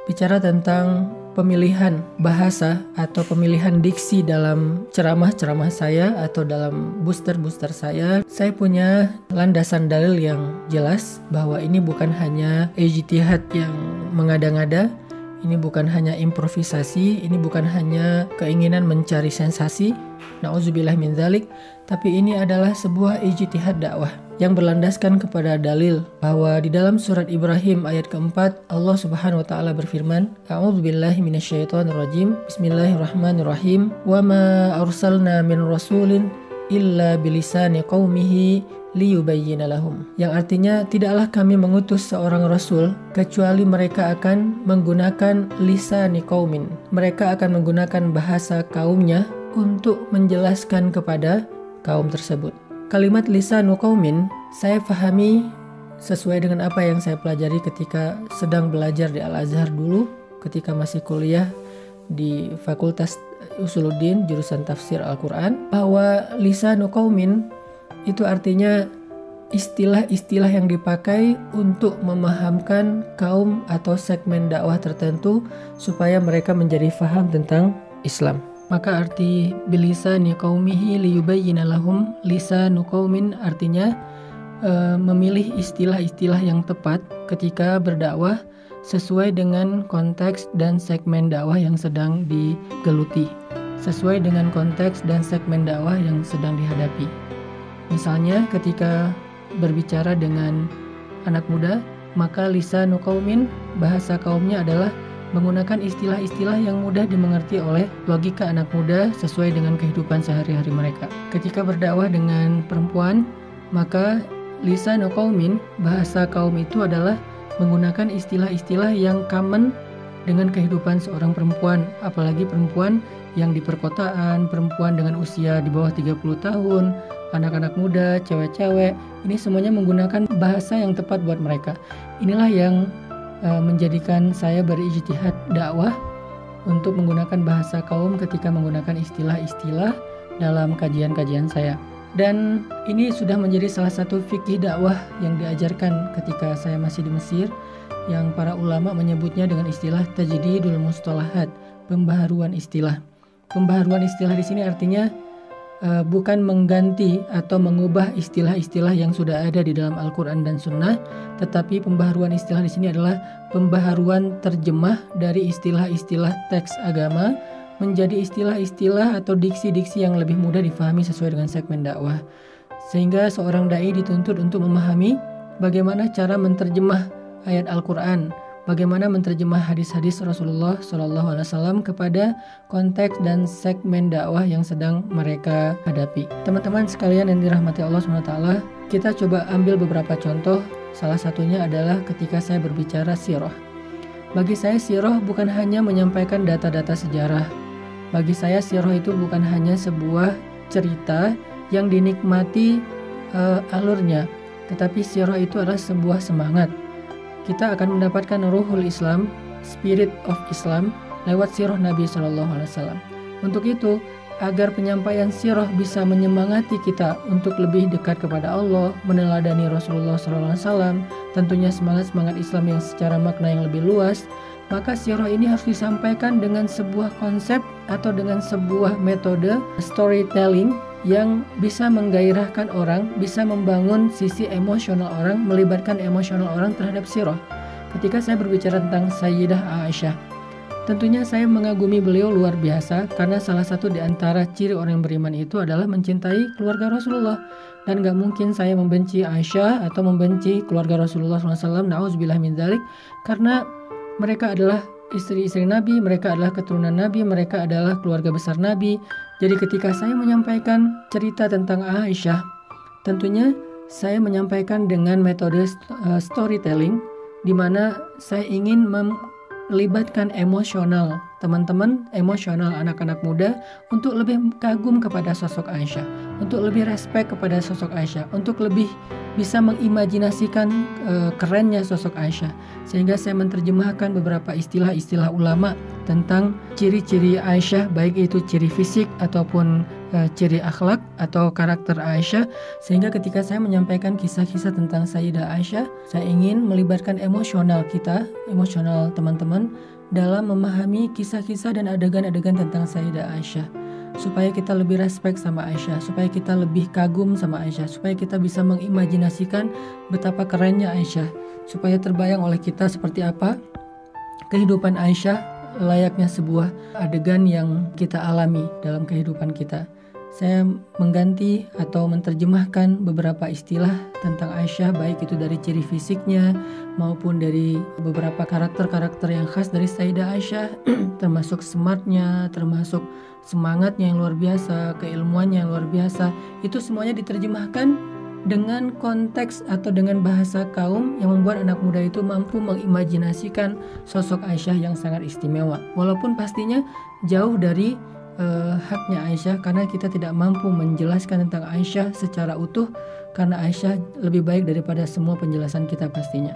bicara tentang pemilihan bahasa atau pemilihan diksi dalam ceramah-ceramah saya atau dalam booster-booster saya punya landasan dalil yang jelas bahwa ini bukan hanya ijtihad yang mengada-ngada, ini bukan hanya improvisasi, ini bukan hanya keinginan mencari sensasi, na'udzubillah min dzalik, tapi ini adalah sebuah ijtihad dakwah yang berlandaskan kepada dalil bahwa di dalam surat Ibrahim ayat keempat Allah Subhanahu wa taala berfirman, A'udzubillahi minasyaitonirrajim. Bismillahirrahmanirrahim. Wa ma arsalna min rasulin illa bilisani qaumihi liyubayyina lahum. Yang artinya tidaklah kami mengutus seorang rasul kecuali mereka akan menggunakan lisani qaumin. Mereka akan menggunakan bahasa kaumnya untuk menjelaskan kepada kaum tersebut. Kalimat lisanu qaumin saya pahami sesuai dengan apa yang saya pelajari ketika sedang belajar di Al-Azhar dulu, ketika masih kuliah di Fakultas Usuluddin jurusan tafsir Al-Quran, bahwa lisanu qaumin itu artinya istilah-istilah yang dipakai untuk memahamkan kaum atau segmen dakwah tertentu supaya mereka menjadi faham tentang Islam. Maka arti bilisani qaumihi liyubayyina lahum, lisanu qaumin artinya memilih istilah-istilah yang tepat ketika berdakwah sesuai dengan konteks dan segmen dakwah yang sedang digeluti, sesuai dengan konteks dan segmen dakwah yang sedang dihadapi. Misalnya ketika berbicara dengan anak muda, maka lisanu qaumin, bahasa kaumnya adalah menggunakan istilah-istilah yang mudah dimengerti oleh logika anak muda sesuai dengan kehidupan sehari-hari mereka. Ketika berdakwah dengan perempuan, maka lisanu qaumin, bahasa kaum itu adalah menggunakan istilah-istilah yang common dengan kehidupan seorang perempuan, apalagi perempuan yang di perkotaan, perempuan dengan usia di bawah 30 tahun, anak-anak muda, cewek-cewek, ini semuanya menggunakan bahasa yang tepat buat mereka. Inilah yang menjadikan saya berijtihad dakwah untuk menggunakan bahasa kaum ketika menggunakan istilah-istilah dalam kajian-kajian saya. Dan ini sudah menjadi salah satu fikih dakwah yang diajarkan ketika saya masih di Mesir, yang para ulama menyebutnya dengan istilah tajdidul mustalahat, pembaharuan istilah. Pembaharuan istilah di sini artinya bukan mengganti atau mengubah istilah-istilah yang sudah ada di dalam Al-Quran dan Sunnah, tetapi pembaharuan istilah di sini adalah pembaharuan terjemah dari istilah-istilah teks agama menjadi istilah-istilah atau diksi-diksi yang lebih mudah difahami sesuai dengan segmen dakwah. Sehingga seorang dai dituntut untuk memahami bagaimana cara menterjemah ayat Al-Quran, bagaimana menterjemah hadis-hadis Rasulullah SAW kepada konteks dan segmen dakwah yang sedang mereka hadapi. Teman-teman sekalian yang dirahmati Allah SWT, kita coba ambil beberapa contoh. Salah satunya adalah ketika saya berbicara sirah. Bagi saya sirah bukan hanya menyampaikan data-data sejarah. Bagi saya sirah itu bukan hanya sebuah cerita yang dinikmati alurnya, tetapi sirah itu adalah sebuah semangat. Kita akan mendapatkan ruhul Islam, spirit of Islam lewat sirah Nabi SAW. Untuk itu, agar penyampaian sirah bisa menyemangati kita untuk lebih dekat kepada Allah, meneladani Rasulullah SAW, tentunya semangat-semangat Islam yang secara makna yang lebih luas, maka sirah ini harus disampaikan dengan sebuah konsep atau dengan sebuah metode storytelling yang bisa menggairahkan orang, bisa membangun sisi emosional orang, melibatkan emosional orang terhadap sirah. Ketika saya berbicara tentang Sayyidah Aisyah, tentunya saya mengagumi beliau luar biasa karena salah satu di antara ciri orang yang beriman itu adalah mencintai keluarga Rasulullah. Dan gak mungkin saya membenci Aisyah atau membenci keluarga Rasulullah SAW, na'udzubillah min dzalik, karena mereka adalah istri-istri Nabi, mereka adalah keturunan Nabi, mereka adalah keluarga besar Nabi. Jadi ketika saya menyampaikan cerita tentang Aisyah, tentunya saya menyampaikan dengan metode storytelling, di mana saya ingin melibatkan emosional teman-teman, emosional anak-anak muda untuk lebih kagum kepada sosok Aisyah, untuk lebih respect kepada sosok Aisyah, untuk lebih bisa mengimajinasikan kerennya sosok Aisyah. Sehingga saya menerjemahkan beberapa istilah-istilah ulama tentang ciri-ciri Aisyah, baik itu ciri fisik ataupun ciri akhlak atau karakter Aisyah, sehingga ketika saya menyampaikan kisah-kisah tentang Sayyidah Aisyah, saya ingin melibatkan emosional kita, emosional teman-teman dalam memahami kisah-kisah dan adegan-adegan tentang Sayyidah Aisyah, supaya kita lebih respect sama Aisyah, supaya kita lebih kagum sama Aisyah, supaya kita bisa mengimajinasikan betapa kerennya Aisyah, supaya terbayang oleh kita seperti apa kehidupan Aisyah layaknya sebuah adegan yang kita alami dalam kehidupan kita. Saya mengganti atau menerjemahkan beberapa istilah tentang Aisyah, baik itu dari ciri fisiknya maupun dari beberapa karakter-karakter yang khas dari Sayyidah Aisyah, termasuk smartnya, termasuk semangatnya yang luar biasa, keilmuannya yang luar biasa. Itu semuanya diterjemahkan dengan konteks atau dengan bahasa kaum yang membuat anak muda itu mampu mengimajinasikan sosok Aisyah yang sangat istimewa. Walaupun pastinya jauh dari haknya Aisyah, karena kita tidak mampu menjelaskan tentang Aisyah secara utuh, karena Aisyah lebih baik daripada semua penjelasan kita pastinya.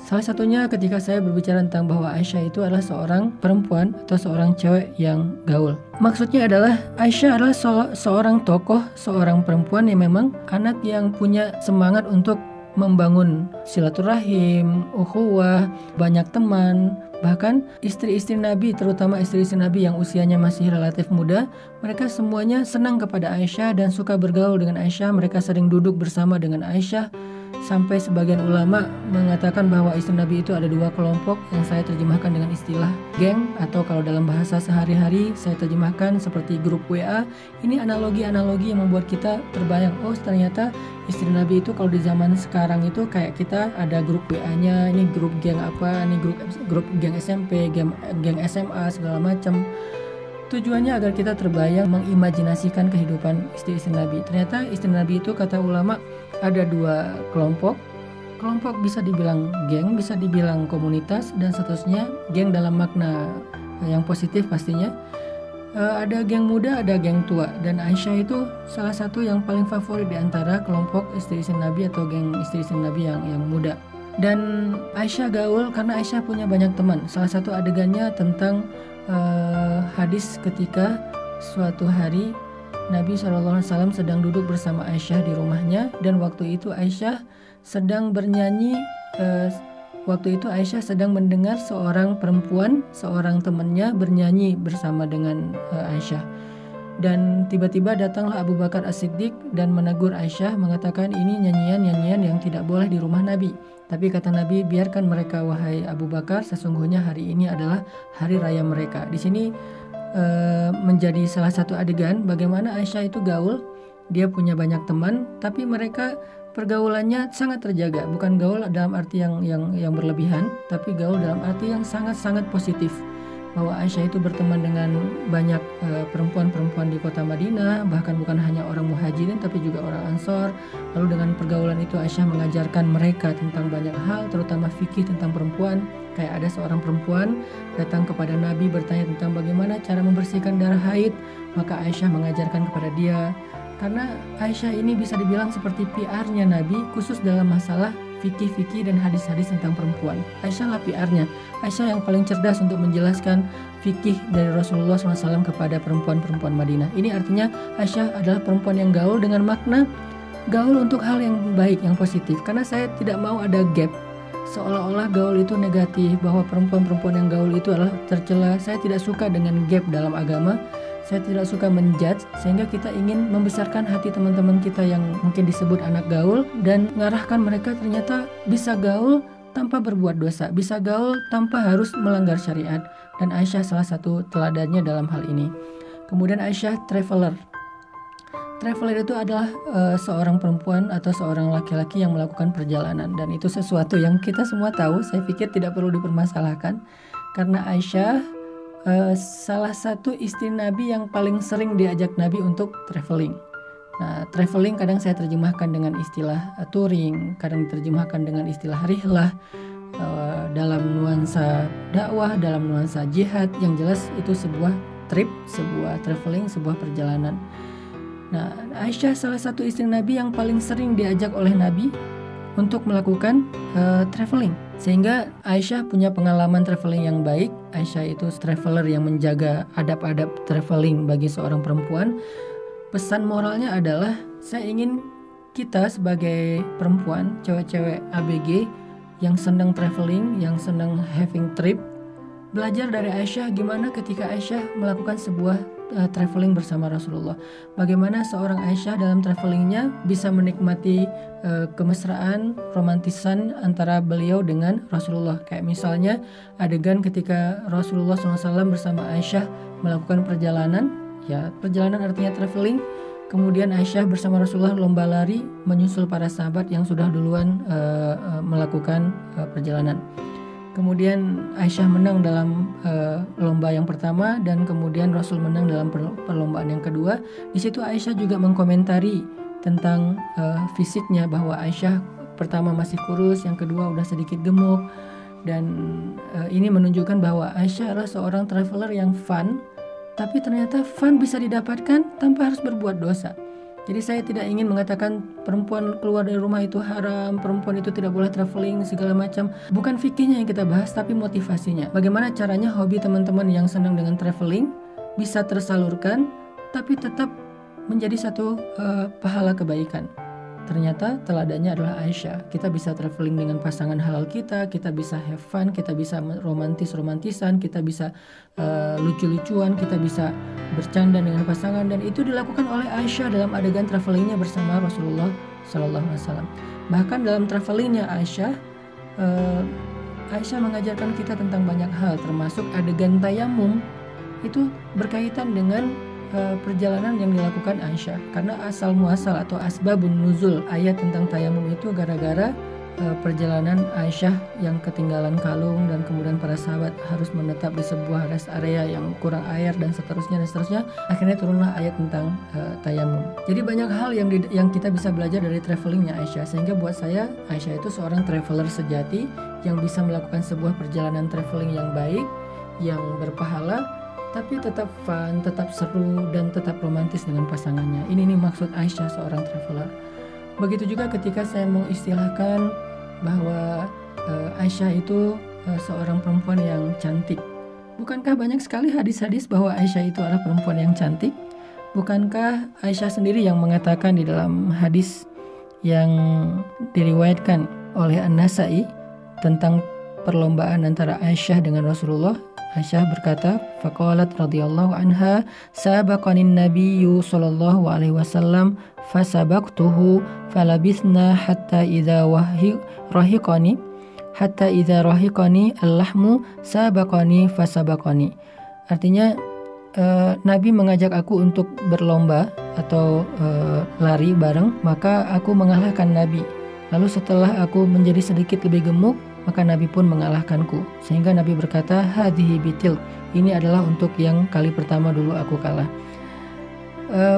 Salah satunya ketika saya berbicara tentang bahwa Aisyah itu adalah seorang perempuan atau seorang cewek yang gaul. Maksudnya adalah Aisyah adalah seorang tokoh, seorang perempuan yang memang anak yang punya semangat untuk membangun silaturahim, ukhuwah, banyak teman. Bahkan istri-istri Nabi, terutama istri-istri Nabi yang usianya masih relatif muda, mereka semuanya senang kepada Aisyah dan suka bergaul dengan Aisyah. Mereka sering duduk bersama dengan Aisyah. Sampai sebagian ulama mengatakan bahwa istri Nabi itu ada dua kelompok yang saya terjemahkan dengan istilah geng, atau kalau dalam bahasa sehari-hari saya terjemahkan seperti grup WA. Ini analogi-analogi yang membuat kita terbayang, oh ternyata istri Nabi itu kalau di zaman sekarang itu kayak kita ada grup WA-nya, ini grup geng apa, ini grup geng SMP, geng SMA segala macam. Tujuannya agar kita terbayang mengimajinasikan kehidupan istri-istri Nabi. Ternyata istri Nabi itu kata ulama ada dua kelompok. Kelompok bisa dibilang geng, bisa dibilang komunitas, dan seterusnya. Geng dalam makna yang positif pastinya. Ada geng muda, ada geng tua. Dan Aisyah itu salah satu yang paling favorit di antara kelompok istri-istri Nabi atau geng istri-istri Nabi yang muda. Dan Aisyah gaul karena Aisyah punya banyak teman. Salah satu adegannya tentang hadis ketika suatu hari Nabi SAW sedang duduk bersama Aisyah di rumahnya, dan waktu itu Aisyah sedang bernyanyi. Waktu itu Aisyah sedang mendengar seorang perempuan, seorang temannya bernyanyi bersama dengan Aisyah. Dan tiba-tiba datanglah Abu Bakar As-Siddiq dan menegur Aisyah, mengatakan ini nyanyian-nyanyian yang tidak boleh di rumah Nabi. Tapi kata Nabi, biarkan mereka wahai Abu Bakar, sesungguhnya hari ini adalah hari raya mereka. Di sini menjadi salah satu adegan bagaimana Aisyah itu gaul. Dia punya banyak teman, tapi mereka pergaulannya sangat terjaga. Bukan gaul dalam arti yang berlebihan, tapi gaul dalam arti yang sangat-sangat positif. Bahwa Aisyah itu berteman dengan banyak perempuan-perempuan di kota Madinah, bahkan bukan hanya orang muhajirin tapi juga orang Ansor. Lalu dengan pergaulan itu Aisyah mengajarkan mereka tentang banyak hal, terutama fikih tentang perempuan. Kayak ada seorang perempuan datang kepada Nabi bertanya tentang bagaimana cara membersihkan darah haid, maka Aisyah mengajarkan kepada dia. Karena Aisyah ini bisa dibilang seperti PR-nya Nabi, khusus dalam masalah fikih-fikih dan hadis-hadis tentang perempuan. Aisyah lah PR-nya. Aisyah yang paling cerdas untuk menjelaskan fikih dari Rasulullah SAW kepada perempuan-perempuan Madinah. Ini artinya Aisyah adalah perempuan yang gaul dengan makna gaul untuk hal yang baik, yang positif. Karena saya tidak mau ada gap, seolah-olah gaul itu negatif, bahwa perempuan-perempuan yang gaul itu adalah tercela. Saya tidak suka dengan gap dalam agama. Saya tidak suka menjudge, sehingga kita ingin membesarkan hati teman-teman kita yang mungkin disebut anak gaul, dan mengarahkan mereka ternyata bisa gaul tanpa berbuat dosa, bisa gaul tanpa harus melanggar syariat. Dan Aisyah salah satu teladannya dalam hal ini. Kemudian Aisyah traveler. Traveler itu adalah seorang perempuan atau seorang laki-laki yang melakukan perjalanan, dan itu sesuatu yang kita semua tahu. Saya pikir tidak perlu dipermasalahkan, karena Aisyah salah satu istri Nabi yang paling sering diajak Nabi untuk traveling. Nah, traveling kadang saya terjemahkan dengan istilah touring, kadang diterjemahkan dengan istilah rihlah, dalam nuansa dakwah, dalam nuansa jihad. Yang jelas itu sebuah trip, sebuah traveling, sebuah perjalanan. Nah, Aisyah salah satu istri Nabi yang paling sering diajak oleh Nabi untuk melakukan traveling. Sehingga Aisyah punya pengalaman traveling yang baik. Aisyah itu traveler yang menjaga adab-adab traveling bagi seorang perempuan. Pesan moralnya adalah saya ingin kita sebagai perempuan, cewek-cewek ABG yang senang traveling, yang senang having trip, belajar dari Aisyah gimana ketika Aisyah melakukan sebuah traveling bersama Rasulullah. Bagaimana seorang Aisyah dalam travelingnya bisa menikmati kemesraan, romantisan antara beliau dengan Rasulullah. Kayak misalnya adegan ketika Rasulullah SAW bersama Aisyah melakukan perjalanan. Ya, perjalanan artinya traveling. Kemudian Aisyah bersama Rasulullah lomba lari menyusul para sahabat yang sudah duluan melakukan perjalanan. Kemudian Aisyah menang dalam lomba yang pertama dan kemudian Rasul menang dalam perlombaan yang kedua. Di situ Aisyah juga mengkomentari tentang fisiknya, bahwa Aisyah pertama masih kurus, yang kedua udah sedikit gemuk, dan ini menunjukkan bahwa Aisyah adalah seorang traveler yang fun, tapi ternyata fun bisa didapatkan tanpa harus berbuat dosa. Jadi saya tidak ingin mengatakan perempuan keluar dari rumah itu haram, perempuan itu tidak boleh traveling segala macam. Bukan fikihnya yang kita bahas, tapi motivasinya. Bagaimana caranya hobi teman-teman yang senang dengan traveling bisa tersalurkan, tapi tetap menjadi satu pahala kebaikan. Ternyata teladannya adalah Aisyah. Kita bisa traveling dengan pasangan halal kita bisa have fun, kita bisa romantisan, kita bisa lucu-lucuan, kita bisa bercanda dengan pasangan, dan itu dilakukan oleh Aisyah dalam adegan travelingnya bersama Rasulullah SAW. Bahkan dalam travelingnya Aisyah mengajarkan kita tentang banyak hal, termasuk adegan tayamum itu berkaitan dengan perjalanan yang dilakukan Aisyah, karena asal muasal atau asbabun nuzul ayat tentang tayamum itu gara-gara perjalanan Aisyah yang ketinggalan kalung, dan kemudian para sahabat harus menetap di sebuah rest area yang kurang air dan seterusnya. Akhirnya turunlah ayat tentang tayamum. Jadi banyak hal yang kita bisa belajar dari travelingnya Aisyah, sehingga buat saya Aisyah itu seorang traveler sejati yang bisa melakukan sebuah perjalanan traveling yang baik, yang berpahala, tapi tetap fun, tetap seru, dan tetap romantis dengan pasangannya. Ini maksud Aisyah seorang traveler. Begitu juga ketika saya mengistilahkan bahwa Aisyah itu seorang perempuan yang cantik. Bukankah banyak sekali hadis-hadis bahwa Aisyah itu adalah perempuan yang cantik? Bukankah Aisyah sendiri yang mengatakan di dalam hadis yang diriwayatkan oleh An-Nasa'i tentang perlombaan antara Aisyah dengan Rasulullah? Aisyah berkata, faqalat radhiyallahu anha, sabaqanin nabiyyu sallallahu alaihi wasallam fasabaqtuhu falabithna hatta idza rahiqani al-lahmu sabaqani fasabaqani. Artinya Nabi mengajak aku untuk berlomba atau lari bareng, maka aku mengalahkan Nabi. Lalu setelah aku menjadi sedikit lebih gemuk, maka Nabi pun mengalahkanku. Sehingga Nabi berkata, hadhihi bitil, ini adalah untuk yang kali pertama dulu aku kalah.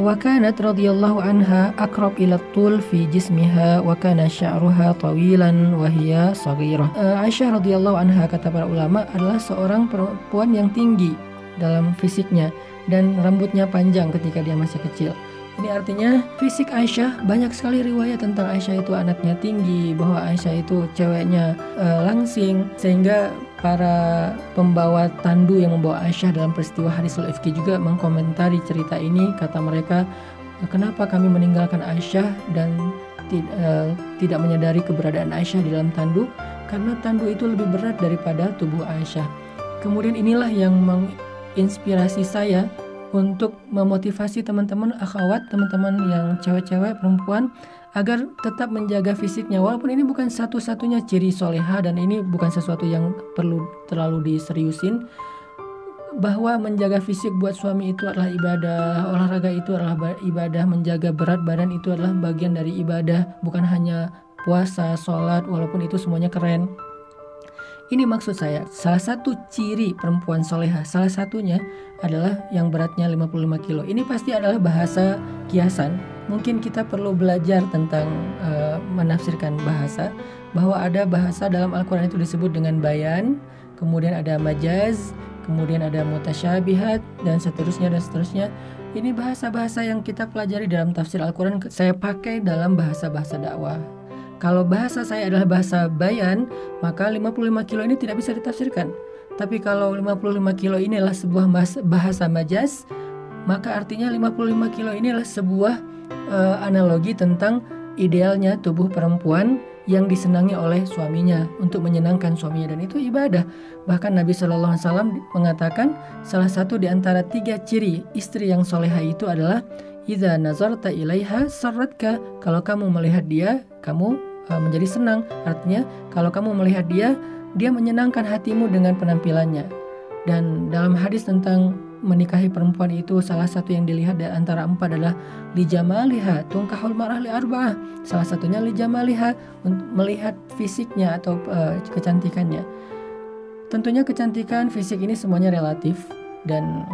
Wa kanat radhiyallahu anha aqrab ila tul fi jismiha wa kana sya'ruha tawilan wa hiya saghirah. Aisyah radhiyallahu anha, kata para ulama, adalah seorang perempuan yang tinggi dalam fisiknya dan rambutnya panjang ketika dia masih kecil. Ini artinya fisik Aisyah, banyak sekali riwayat tentang Aisyah itu anaknya tinggi, bahwa Aisyah itu ceweknya langsing, sehingga para pembawa tandu yang membawa Aisyah dalam peristiwa hadisul ifki juga mengkomentari cerita ini. Kata mereka, kenapa kami meninggalkan Aisyah dan tidak menyadari keberadaan Aisyah di dalam tandu? Karena tandu itu lebih berat daripada tubuh Aisyah. Kemudian inilah yang menginspirasi saya untuk memotivasi teman-teman akhwat, teman-teman yang cewek-cewek, perempuan, agar tetap menjaga fisiknya. Walaupun ini bukan satu-satunya ciri soleha, dan ini bukan sesuatu yang perlu terlalu diseriusin, bahwa menjaga fisik buat suami itu adalah ibadah, olahraga itu adalah ibadah, menjaga berat badan itu adalah bagian dari ibadah, bukan hanya puasa, sholat, walaupun itu semuanya keren. Ini maksud saya, salah satu ciri perempuan soleha, salah satunya adalah yang beratnya 55 kilo. Ini pasti adalah bahasa kiasan. Mungkin kita perlu belajar tentang menafsirkan bahasa, bahwa ada bahasa dalam Al-Quran itu disebut dengan bayan, kemudian ada majaz, kemudian ada mutasyabihat, dan seterusnya. Ini bahasa-bahasa yang kita pelajari dalam tafsir Al-Quran, saya pakai dalam bahasa-bahasa dakwah. Kalau bahasa saya adalah bahasa bayan, maka 55 kilo ini tidak bisa ditafsirkan. Tapi kalau 55 kilo ini adalah sebuah bahasa majaz, Maka artinya 55 kilo ini adalah sebuah analogi tentang idealnya tubuh perempuan yang disenangi oleh suaminya untuk menyenangkan suaminya, dan itu ibadah. Bahkan Nabi Shallallahu Alaihi Wasallam mengatakan salah satu di antara 3 ciri istri yang soleha itu adalah idza nazarta ilaiha sarratka. Kalau kamu melihat dia, kamu menjadi senang. Artinya kalau kamu melihat dia, dia menyenangkan hatimu dengan penampilannya. Dan dalam hadis tentang menikahi perempuan itu, salah satu yang dilihat di antara 4 adalah lijamaliha tungkahul mar'ah li arba'ah. Salah satunya lijamaliha, untuk melihat fisiknya atau kecantikannya. Tentunya kecantikan fisik ini semuanya relatif, dan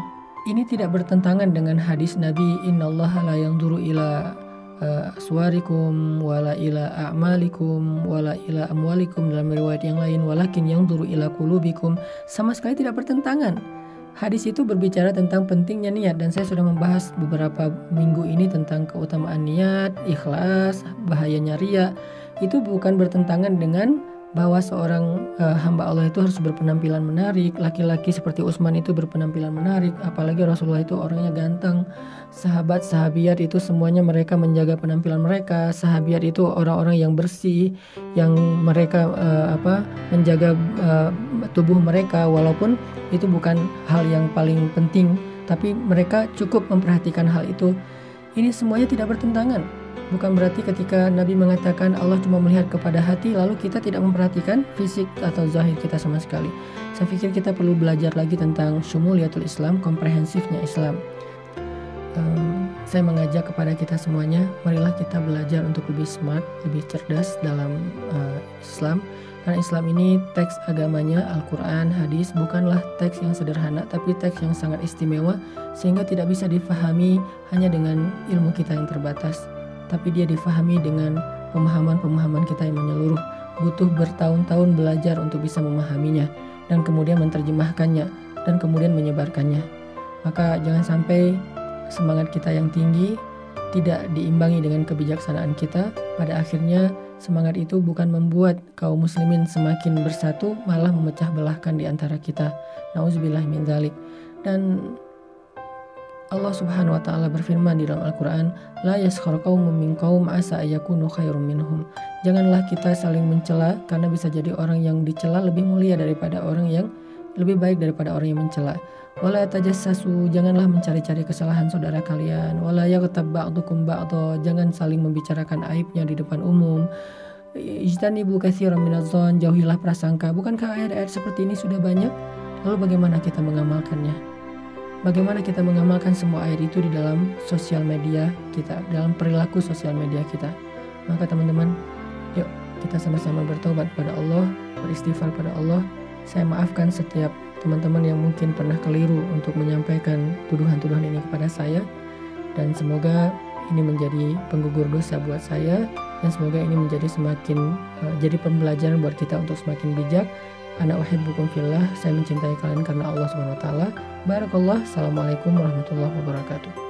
ini tidak bertentangan dengan hadis Nabi innallaha la yanzuru ila aswarikum wala ila a'malikum wala ila amwalikum, dalam riwayat yang lain walakin yanzuru ila qulubikum. Sama sekali tidak bertentangan. Hadis itu berbicara tentang pentingnya niat, dan saya sudah membahas beberapa minggu ini tentang keutamaan niat, ikhlas, bahayanya riya. Itu bukan bertentangan dengan bahwa seorang hamba Allah itu harus berpenampilan menarik. Laki-laki seperti Utsman itu berpenampilan menarik, apalagi Rasulullah itu orangnya ganteng. Sahabat-sahabiat itu semuanya mereka menjaga penampilan mereka. Sahabiat itu orang-orang yang bersih, yang mereka menjaga tubuh mereka, walaupun itu bukan hal yang paling penting, tapi mereka cukup memperhatikan hal itu. Ini semuanya tidak bertentangan. Bukan berarti ketika Nabi mengatakan Allah cuma melihat kepada hati, lalu kita tidak memperhatikan fisik atau zahir kita sama sekali. Saya pikir kita perlu belajar lagi tentang syumuliyatul Islam, komprehensifnya Islam. Saya mengajak kepada kita semuanya, marilah kita belajar untuk lebih smart, lebih cerdas dalam Islam. Karena Islam ini teks agamanya, Al-Quran, hadis, bukanlah teks yang sederhana, tapi teks yang sangat istimewa, sehingga tidak bisa difahami hanya dengan ilmu kita yang terbatas, tapi dia difahami dengan pemahaman-pemahaman kita yang menyeluruh. Butuh bertahun-tahun belajar untuk bisa memahaminya, dan kemudian menerjemahkannya, dan kemudian menyebarkannya. Maka jangan sampai semangat kita yang tinggi tidak diimbangi dengan kebijaksanaan kita. Pada akhirnya semangat itu bukan membuat kaum muslimin semakin bersatu, malah memecah belahkan di antara kita. Nauzubillah min dzalik. Dan Allah Subhanahu wa taala berfirman di dalam Al-Qur'an, la yaskhar qaumun min qaum asa ayakunu khairum minhum. Janganlah kita saling mencela, karena bisa jadi orang yang dicela lebih mulia daripada orang yang lebih baik daripada orang yang mencela. Wala tajassasu, janganlah mencari-cari kesalahan saudara kalian. Wala yaghtab ba'dukum ba'dha, jangan saling membicarakan aibnya di depan umum. Ijtanibu katsiran minadh-dhon, jauhilah prasangka. Bukankah ayat-ayat seperti ini sudah banyak? Lalu bagaimana kita mengamalkannya? Bagaimana kita mengamalkan semua ayat itu di dalam sosial media kita, dalam perilaku sosial media kita? Maka teman-teman, yuk kita sama-sama bertobat pada Allah, beristighfar pada Allah. Saya maafkan setiap teman-teman yang mungkin pernah keliru untuk menyampaikan tuduhan-tuduhan ini kepada saya, dan semoga ini menjadi penggugur dosa buat saya, dan semoga ini menjadi semakin jadi pembelajaran buat kita untuk semakin bijak. Ana uhibbukum fillah, saya mencintai kalian karena Allah Subhanahu wa taala. Barakallah. Assalamualaikum warahmatullahi wabarakatuh.